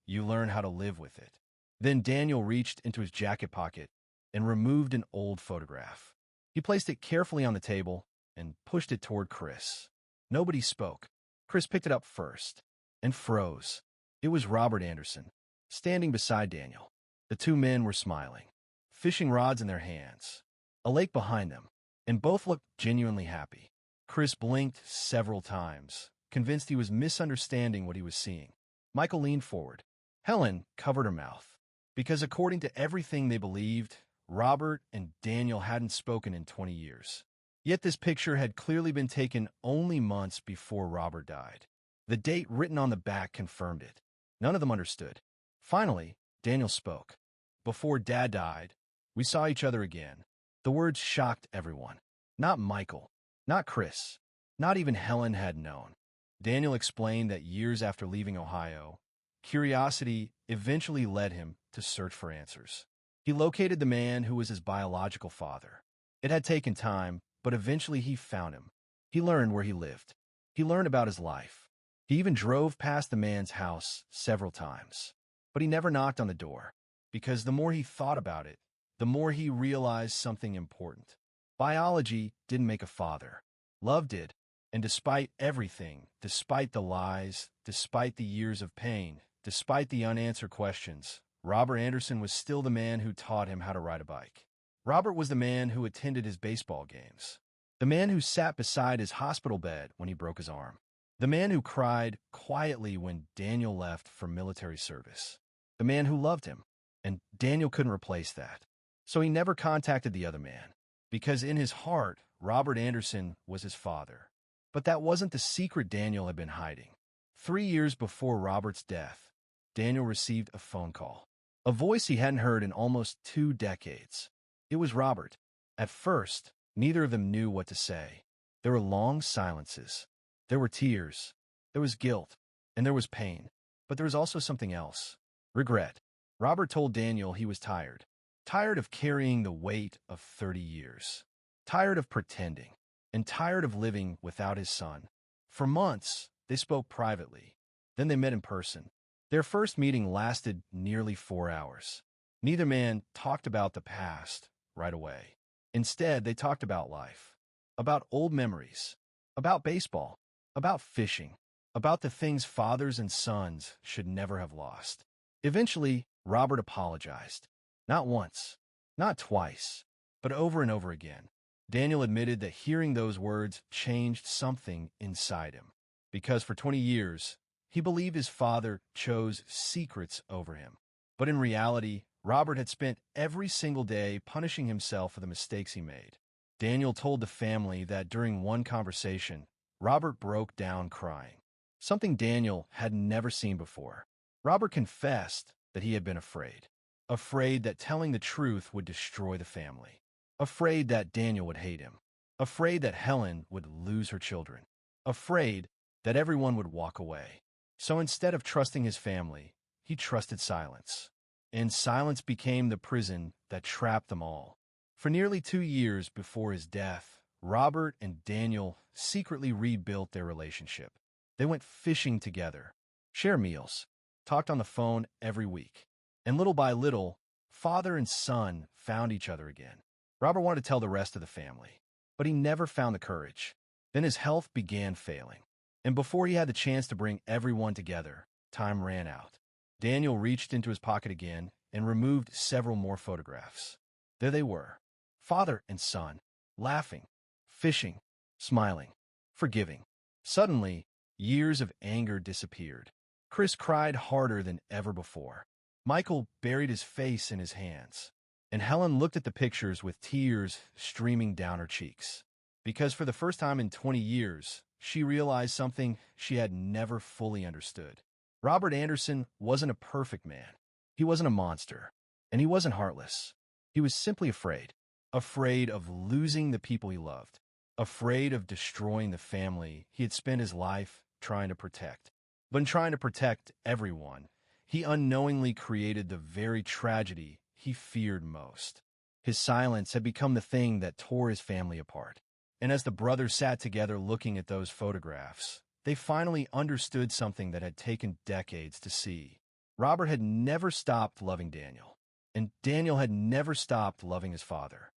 you learn how to live with it. Then Daniel reached into his jacket pocket and removed an old photograph. He placed it carefully on the table and pushed it toward Chris. Nobody spoke. Chris picked it up first and froze. It was Robert Anderson, standing beside Daniel. The two men were smiling, fishing rods in their hands, a lake behind them, and both looked genuinely happy. Chris blinked several times, convinced he was misunderstanding what he was seeing. Michael leaned forward. Helen covered her mouth, because according to everything they believed, Robert and Daniel hadn't spoken in 20 years. Yet this picture had clearly been taken only months before Robert died. The date written on the back confirmed it. None of them understood. Finally, Daniel spoke. Before Dad died, we saw each other again. The words shocked everyone. Not Michael, not Chris, not even Helen had known. Daniel explained that years after leaving Ohio, curiosity eventually led him to search for answers. He located the man who was his biological father. It had taken time, but eventually he found him. He learned where he lived. He learned about his life. He even drove past the man's house several times. But he never knocked on the door, because the more he thought about it, the more he realized something important. Biology didn't make a father. Love did. And despite everything, despite the lies, despite the years of pain, despite the unanswered questions, Robert Anderson was still the man who taught him how to ride a bike. Robert was the man who attended his baseball games. The man who sat beside his hospital bed when he broke his arm. The man who cried quietly when Daniel left for military service. The man who loved him. And Daniel couldn't replace that. So he never contacted the other man, because in his heart, Robert Anderson was his father. But that wasn't the secret Daniel had been hiding. 3 years before Robert's death, Daniel received a phone call. A voice he hadn't heard in almost 2 decades. It was Robert. At first, neither of them knew what to say. There were long silences. There were tears. There was guilt. And there was pain. But there was also something else. Regret. Robert told Daniel he was tired. Tired of carrying the weight of 30 years. Tired of pretending. And tired of living without his son. For months, they spoke privately. Then they met in person. Their first meeting lasted nearly 4 hours. Neither man talked about the past right away. Instead, they talked about life, about old memories, about baseball, about fishing, about the things fathers and sons should never have lost. Eventually, Robert apologized. Not once, not twice, but over and over again. Daniel admitted that hearing those words changed something inside him. Because for 20 years, he believed his father chose secrets over him. But in reality, Robert had spent every single day punishing himself for the mistakes he made. Daniel told the family that during one conversation, Robert broke down crying. Something Daniel had never seen before. Robert confessed that he had been afraid. Afraid that telling the truth would destroy the family. Afraid that Daniel would hate him. Afraid that Helen would lose her children. Afraid that everyone would walk away. So instead of trusting his family, he trusted silence. And silence became the prison that trapped them all. For nearly 2 years before his death, Robert and Daniel secretly rebuilt their relationship. They went fishing together, shared meals, talked on the phone every week. And little by little, father and son found each other again. Robert wanted to tell the rest of the family, but he never found the courage. Then his health began failing. And before he had the chance to bring everyone together, time ran out. Daniel reached into his pocket again and removed several more photographs. There they were, father and son, laughing, fishing, smiling, forgiving. Suddenly, years of anger disappeared. Chris cried harder than ever before. Michael buried his face in his hands. And Helen looked at the pictures with tears streaming down her cheeks. Because for the first time in 20 years, she realized something she had never fully understood. Robert Anderson wasn't a perfect man. He wasn't a monster. And he wasn't heartless. He was simply afraid. Afraid of losing the people he loved. Afraid of destroying the family he had spent his life trying to protect. But in trying to protect everyone, he unknowingly created the very tragedy he feared most. His silence had become the thing that tore his family apart. And as the brothers sat together looking at those photographs, they finally understood something that had taken decades to see. Robert had never stopped loving Daniel, and Daniel had never stopped loving his father.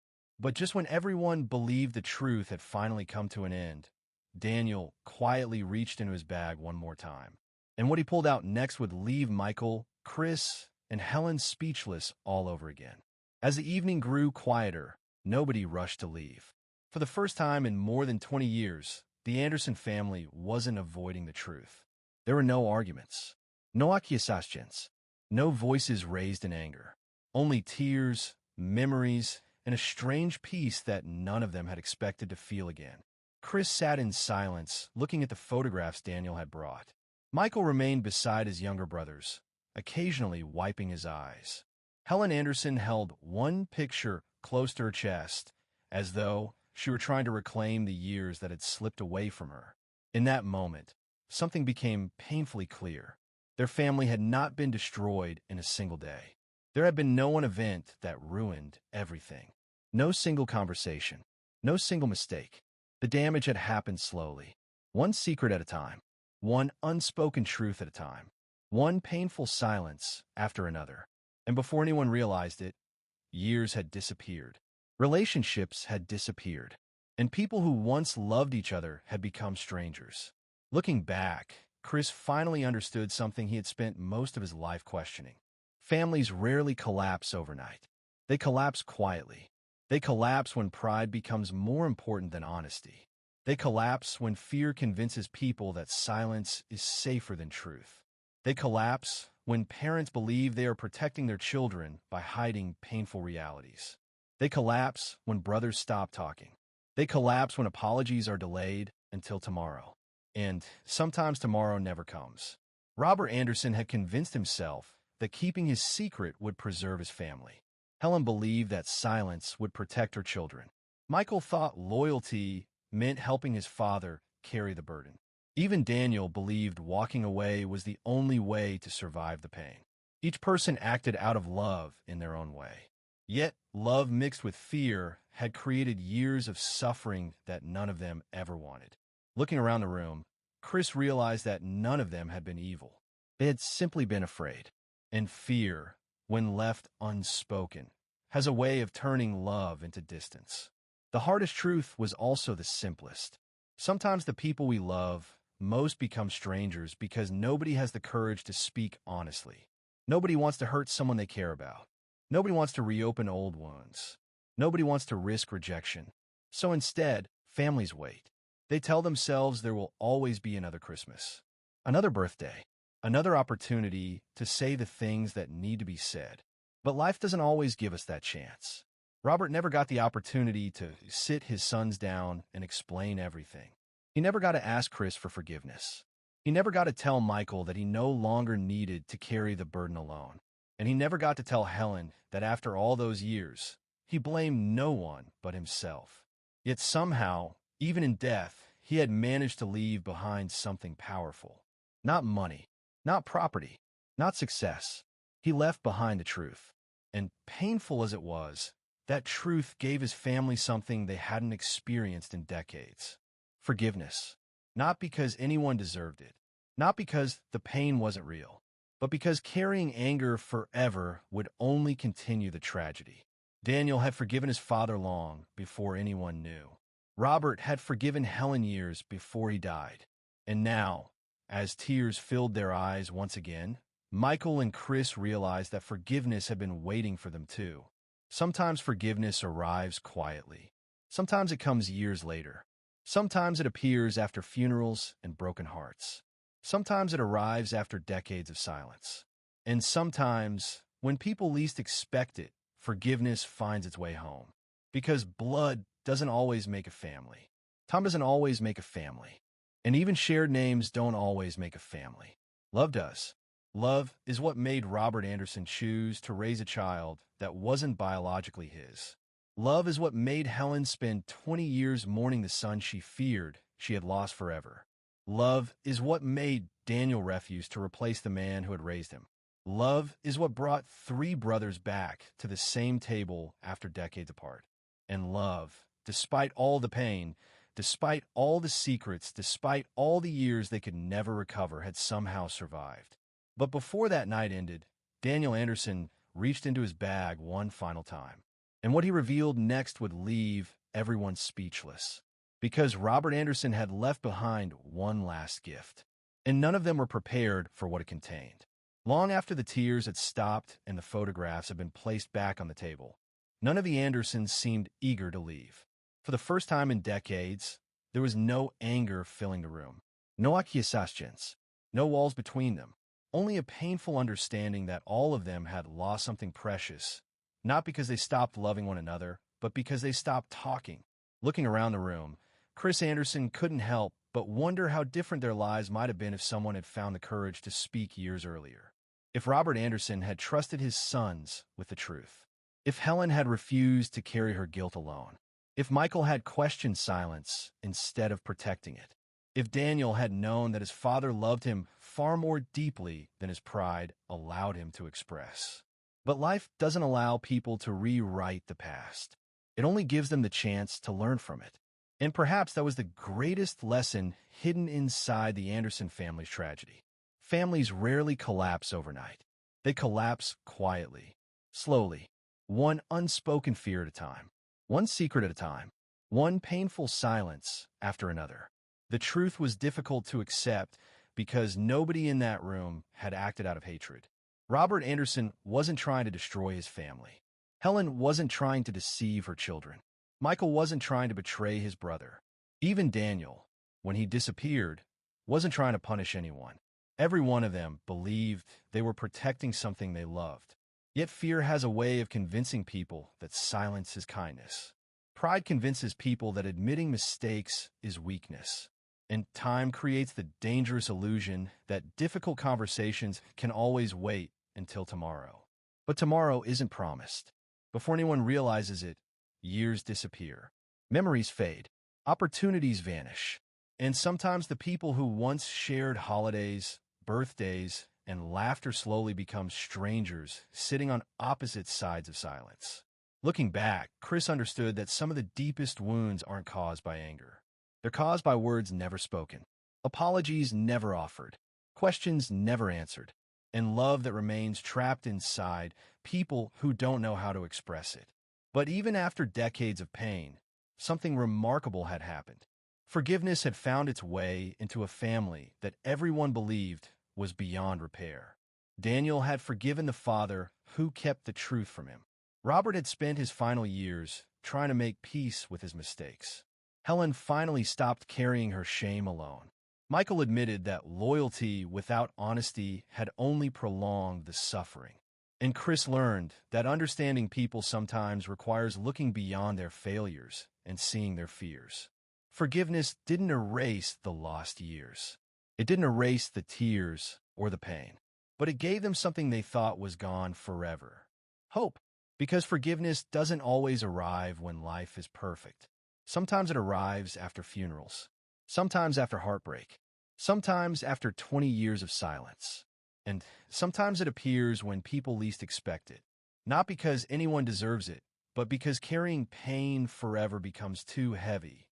But just when everyone believed the truth had finally come to an end, Daniel quietly reached into his bag one more time. And what he pulled out next would leave Michael, Chris, and Helen speechless all over again. As the evening grew quieter, nobody rushed to leave. For the first time in more than 20 years, the Anderson family wasn't avoiding the truth. There were no arguments, no accusations, no voices raised in anger. Only tears, memories, and a strange peace that none of them had expected to feel again. Chris sat in silence, looking at the photographs Daniel had brought. Michael remained beside his younger brothers, occasionally wiping his eyes. Helen Anderson held one picture close to her chest, as though she were trying to reclaim the years that had slipped away from her. In that moment, something became painfully clear. Their family had not been destroyed in a single day. There had been no one event that ruined everything. No single conversation. No single mistake. The damage had happened slowly. One secret at a time. One unspoken truth at a time. One painful silence after another. And before anyone realized it, years had disappeared. Relationships had disappeared. And people who once loved each other had become strangers. Looking back, Chris finally understood something he had spent most of his life questioning. Families rarely collapse overnight. They collapse quietly. They collapse when pride becomes more important than honesty. They collapse when fear convinces people that silence is safer than truth. They collapse when parents believe they are protecting their children by hiding painful realities. They collapse when brothers stop talking. They collapse when apologies are delayed, until tomorrow. And sometimes tomorrow never comes. Robert Anderson had convinced himself that keeping his secret would preserve his family. Helen believed that silence would protect her children. Michael thought loyalty meant helping his father carry the burden. Even Daniel believed walking away was the only way to survive the pain. Each person acted out of love in their own way. Yet, love mixed with fear had created years of suffering that none of them ever wanted. Looking around the room, Chris realized that none of them had been evil. They had simply been afraid. And fear, when left unspoken, has a way of turning love into distance. The hardest truth was also the simplest. Sometimes the people we love most become strangers because nobody has the courage to speak honestly. Nobody wants to hurt someone they care about. Nobody wants to reopen old wounds. Nobody wants to risk rejection. So instead, families wait. They tell themselves there will always be another Christmas, another birthday, another opportunity to say the things that need to be said. But life doesn't always give us that chance. Robert never got the opportunity to sit his sons down and explain everything. He never got to ask Chris for forgiveness. He never got to tell Michael that he no longer needed to carry the burden alone. And he never got to tell Helen that after all those years, he blamed no one but himself. Yet somehow, even in death, he had managed to leave behind something powerful. Not money, not property, not success. He left behind the truth. And painful as it was, that truth gave his family something they hadn't experienced in decades. Forgiveness. Not because anyone deserved it. Not because the pain wasn't real. But because carrying anger forever would only continue the tragedy. Daniel had forgiven his father long before anyone knew. Robert had forgiven Helen years before he died. And now, as tears filled their eyes once again, Michael and Chris realized that forgiveness had been waiting for them too. Sometimes forgiveness arrives quietly. Sometimes it comes years later. Sometimes it appears after funerals and broken hearts. Sometimes it arrives after decades of silence. And sometimes, when people least expect it, forgiveness finds its way home. Because blood doesn't always make a family. Time doesn't always make a family. And even shared names don't always make a family. Love does. Love is what made Robert Anderson choose to raise a child that wasn't biologically his. Love is what made Helen spend 20 years mourning the son she feared she had lost forever. Love is what made Daniel refuse to replace the man who had raised him. Love is what brought 3 brothers back to the same table after decades apart. And love, despite all the pain, despite all the secrets, despite all the years they could never recover, had somehow survived. But before that night ended, Daniel Anderson reached into his bag one final time. And what he revealed next would leave everyone speechless. Because Robert Anderson had left behind one last gift. And none of them were prepared for what it contained. Long after the tears had stopped and the photographs had been placed back on the table, none of the Andersons seemed eager to leave. For the first time in decades, there was no anger filling the room. No acquiescence. No walls between them. Only a painful understanding that all of them had lost something precious, not because they stopped loving one another, but because they stopped talking. Looking around the room, Chris Anderson couldn't help but wonder how different their lives might have been if someone had found the courage to speak years earlier. If Robert Anderson had trusted his sons with the truth. If Helen had refused to carry her guilt alone. If Michael had questioned silence instead of protecting it. If Daniel had known that his father loved him far more deeply than his pride allowed him to express. But life doesn't allow people to rewrite the past. It only gives them the chance to learn from it. And perhaps that was the greatest lesson hidden inside the Anderson family's tragedy. Families rarely collapse overnight. They collapse quietly, slowly, one unspoken fear at a time, one secret at a time, one painful silence after another. The truth was difficult to accept because nobody in that room had acted out of hatred. Robert Anderson wasn't trying to destroy his family. Helen wasn't trying to deceive her children. Michael wasn't trying to betray his brother. Even Daniel, when he disappeared, wasn't trying to punish anyone. Every one of them believed they were protecting something they loved. Yet fear has a way of convincing people that silence is kindness. Pride convinces people that admitting mistakes is weakness. And time creates the dangerous illusion that difficult conversations can always wait until tomorrow. But tomorrow isn't promised. Before anyone realizes it, years disappear. Memories fade. Opportunities vanish. And sometimes the people who once shared holidays, birthdays, and laughter slowly become strangers, sitting on opposite sides of silence. Looking back, Chris understood that some of the deepest wounds aren't caused by anger. They're caused by words never spoken, apologies never offered, questions never answered, and love that remains trapped inside people who don't know how to express it. But even after decades of pain, something remarkable had happened. Forgiveness had found its way into a family that everyone believed was beyond repair. Daniel had forgiven the father who kept the truth from him. Robert had spent his final years trying to make peace with his mistakes. Helen finally stopped carrying her shame alone. Michael admitted that loyalty without honesty had only prolonged the suffering. And Chris learned that understanding people sometimes requires looking beyond their failures and seeing their fears. Forgiveness didn't erase the lost years. It didn't erase the tears or the pain, but it gave them something they thought was gone forever. Hope. Because forgiveness doesn't always arrive when life is perfect. Sometimes it arrives after funerals, sometimes after heartbreak, sometimes after 20 years of silence, and sometimes it appears when people least expect it. Not because anyone deserves it, but because carrying pain forever becomes too heavy.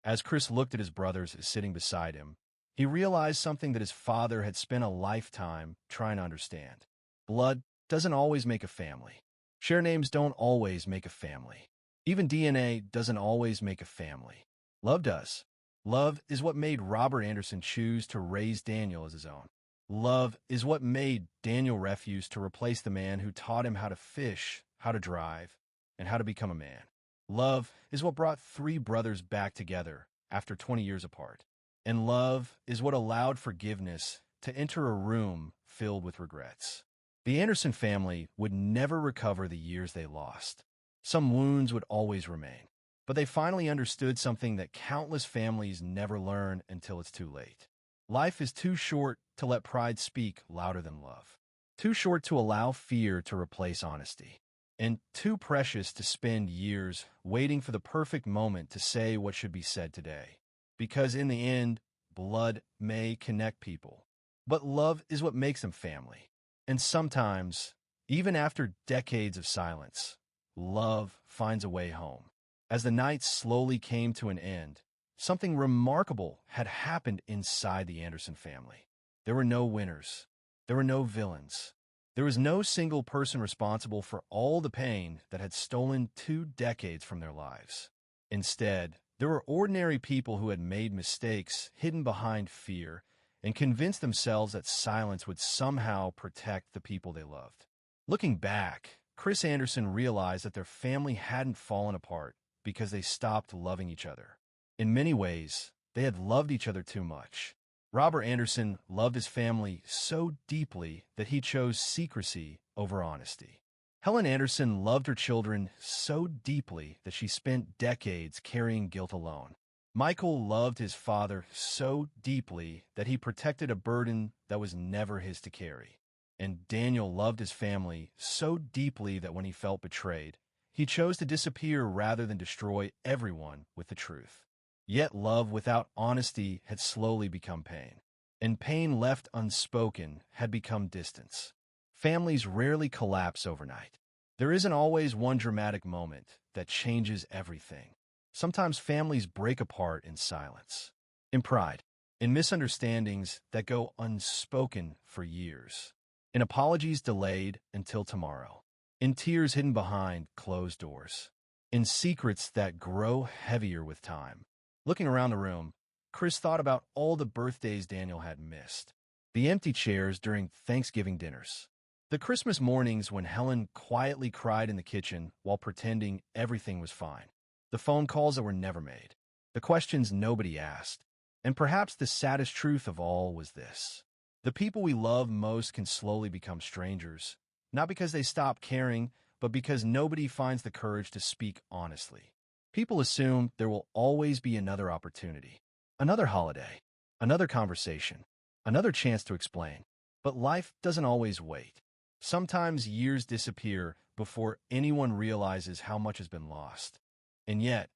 As Chris looked at his brothers sitting beside him, he realized something that his father had spent a lifetime trying to understand. Blood doesn't always make a family. Share names don't always make a family. Even DNA doesn't always make a family. Love does. Love is what made Robert Anderson choose to raise Daniel as his own. Love is what made Daniel refuse to replace the man who taught him how to fish, how to drive, and how to become a man. Love is what brought three brothers back together after 20 years apart. And love is what allowed forgiveness to enter a room filled with regrets. The Anderson family would never recover the years they lost. Some wounds would always remain, but they finally understood something that countless families never learn until it's too late. Life is too short to let pride speak louder than love, too short to allow fear to replace honesty, and too precious to spend years waiting for the perfect moment to say what should be said today. Because in the end, blood may connect people, but love is what makes them family. And sometimes, even after decades of silence, love finds a way home. As the night slowly came to an end, something remarkable had happened inside the Anderson family. There were no winners. There were no villains. There was no single person responsible for all the pain that had stolen 2 decades from their lives. Instead, there were ordinary people who had made mistakes hidden behind fear and convinced themselves that silence would somehow protect the people they loved. Looking back, Chris Anderson realized that their family hadn't fallen apart because they stopped loving each other. In many ways, they had loved each other too much. Robert Anderson loved his family so deeply that he chose secrecy over honesty. Helen Anderson loved her children so deeply that she spent decades carrying guilt alone. Michael loved his father so deeply that he protected a burden that was never his to carry. And Daniel loved his family so deeply that when he felt betrayed, he chose to disappear rather than destroy everyone with the truth. Yet love without honesty had slowly become pain, and pain left unspoken had become distance. Families rarely collapse overnight. There isn't always one dramatic moment that changes everything. Sometimes families break apart in silence, in pride, in misunderstandings that go unspoken for years, in apologies delayed until tomorrow, in tears hidden behind closed doors, in secrets that grow heavier with time. Looking around the room, Chris thought about all the birthdays Daniel had missed, the empty chairs during Thanksgiving dinners, the Christmas mornings when Helen quietly cried in the kitchen while pretending everything was fine, the phone calls that were never made, the questions nobody asked, and perhaps the saddest truth of all was this. The people we love most can slowly become strangers, not because they stop caring, but because nobody finds the courage to speak honestly. People assume there will always be another opportunity, another holiday, Another conversation, another chance to explain. But life doesn't always wait. Sometimes years disappear before anyone realizes how much has been lost. And yet,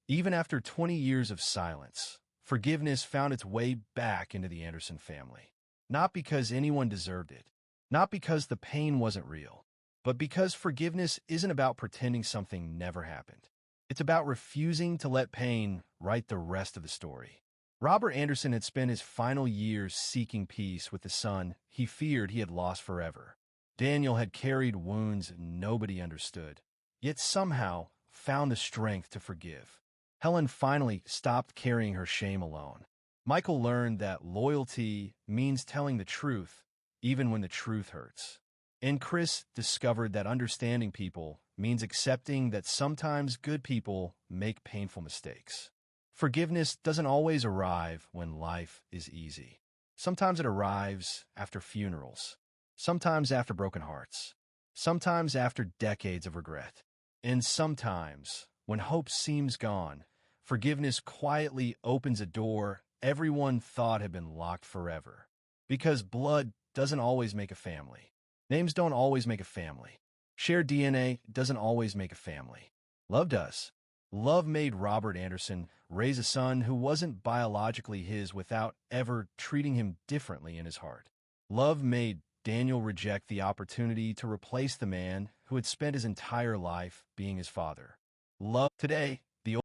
even after 20 years of silence, forgiveness found its way back into the Anderson family. Not because anyone deserved it, not because the pain wasn't real, but because forgiveness isn't about pretending something never happened. It's about refusing to let pain write the rest of the story. Robert Anderson had spent his final years seeking peace with the son he feared he had lost forever. Daniel had carried wounds nobody understood, yet somehow found the strength to forgive. Helen finally stopped carrying her shame alone. Michael learned that loyalty means telling the truth, even when the truth hurts. And Chris discovered that understanding people means accepting that sometimes good people make painful mistakes. Forgiveness doesn't always arrive when life is easy. Sometimes it arrives after funerals, sometimes after broken hearts, sometimes after decades of regret, and sometimes, when hope seems gone, forgiveness quietly opens a door everyone thought had been locked forever. Because blood doesn't always make a family. Names don't always make a family. Shared DNA doesn't always make a family. Love does. Love made Robert Anderson raise a son who wasn't biologically his without ever treating him differently in his heart. Love made Daniel reject the opportunity to replace the man who had spent his entire life being his father. Love today,